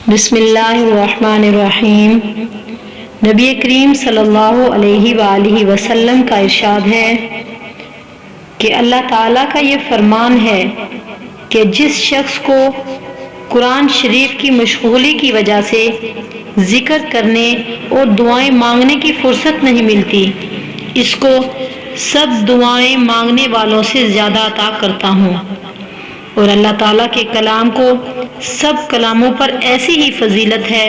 बिस्मिल्लाहिर्रहमानिर्रहीम। नबी करीम सल्लल्लाहु अलैहि वसल्लम का इरशाद है कि अल्लाह ताला का ये फरमान है कि जिस शख्स को कुरान शरीफ की मशगूली की वजह से जिक्र करने और दुआएं मांगने की फुर्सत नहीं मिलती, इसको सब दुआएं मांगने वालों से ज़्यादा अता करता हूँ। और अल्लाह ताला के कलाम को सब कलामों पर ऐसी ही फजीलत है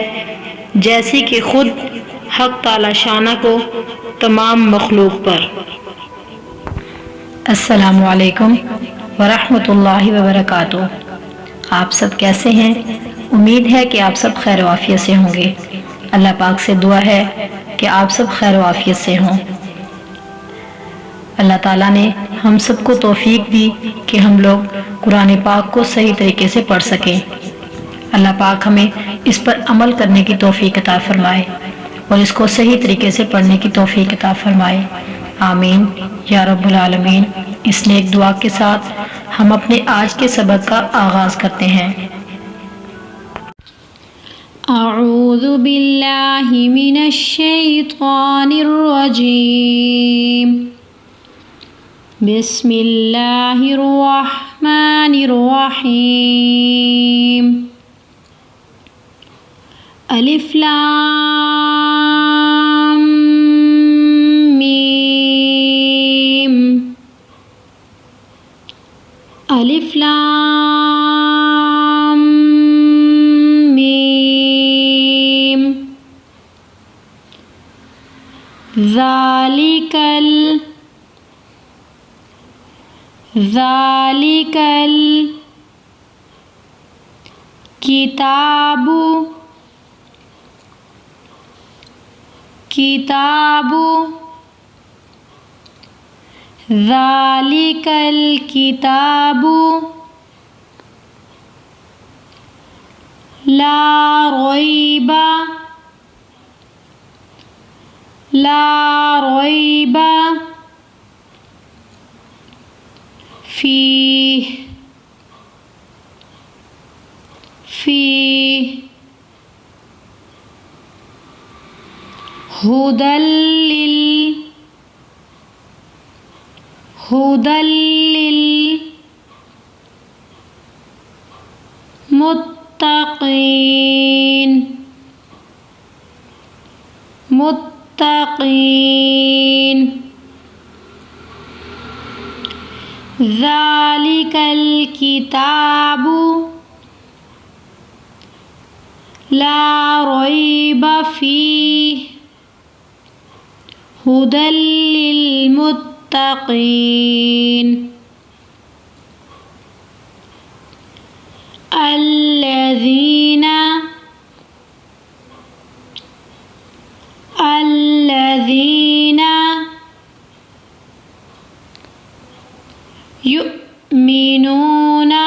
जैसी कि खुद हक ताला शाना को तमाम मखलूक पर। अस्सलामु अलैकुम वरहमतुल्लाहि वबरकातुहू। आप सब कैसे हैं? उम्मीद है कि आप सब खैर वाफियत से होंगे। अल्लाह पाक से दुआ है कि आप सब खैर वाफियत से हों। अल्लाह ताला ने हम सबको तौफीक दी कि हम लोग कुरान पाक को सही तरीके से पढ़ सकें। अल्लाह पाक हमें इस पर अमल करने की तौफीक अता फरमाए और इसको सही तरीके से पढ़ने की तौफीक अता फरमाए। आमीन या रब्बुल आलमीन। इस नेक दुआ के साथ हम अपने आज के सबक का आगाज करते हैं। अऊज़ु बिल्लाहि मिनश शैतानिर रजीम। बिस्मिल्लाहिर्रहमानिर्रहीम। अलिफ लाम मीम। अलिफ लाम मीम। ज़ालिकल किताबु ज़ालिकल किताबु ला रैबा फीह हुदल्लिल मुत्तक़ीन। ज़ालिकल किताबु ला रैबा फीह हुदल्लिल मुत्तक़ीन। अल्लज़ीना युमिनूना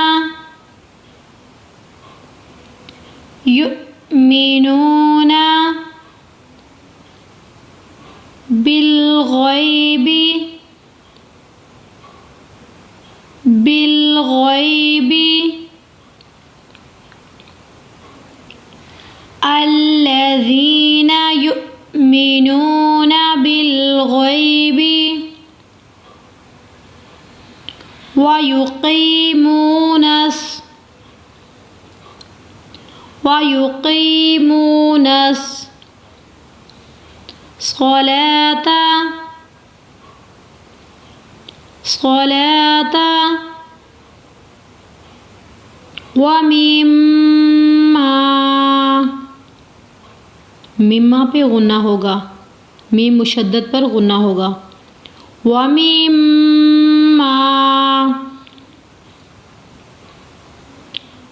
बिलग़ैबि अल्लज़ीना युमिनूना बिलग़ैबि वयुक़ीमूनस सलाता मिम्मा पे गुन्ना होगा, मीम मुशद्दद पर गुन्ना होगा। वमिम्मा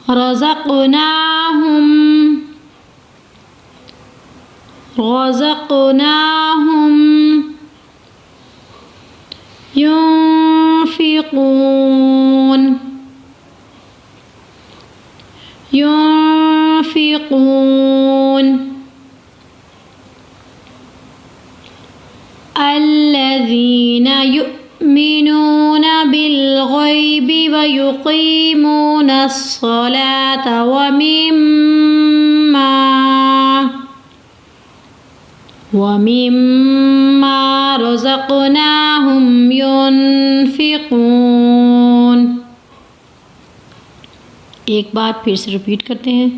रज़क़नाहुम युनफ़िक़ून। अल्लज़ीना युमिनूना बिलग़ैबि वयुक़ीमूनस सलाता वमिम्मा वमिम्मा रज़क़नाहुम युनफ़िक़ून। एक बार फिर से रिपीट करते हैं।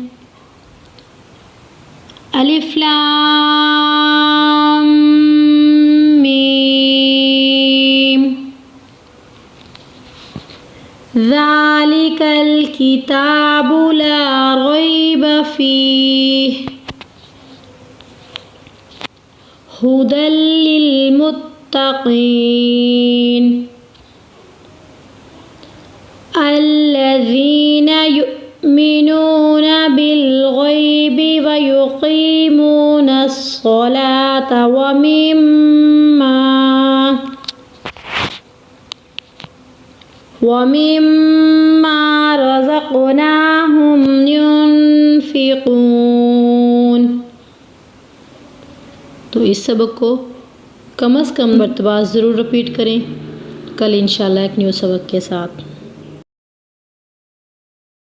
अलिफ लाम मीम ज़ालिकल किताबु ला रैब फ़ीह हुदल लिल मुत्तक़ीन अल्लज़ीना युमिनूना बिल गैबि व युक़ीमूनस सलात व मिम्मा रज़क़नाहुम युनफ़िक़ून। तो इस सबक को कम से कम मरतबा ज़रूर रिपीट करें। कल इंशाल्लाह एक न्यू सबक के साथ।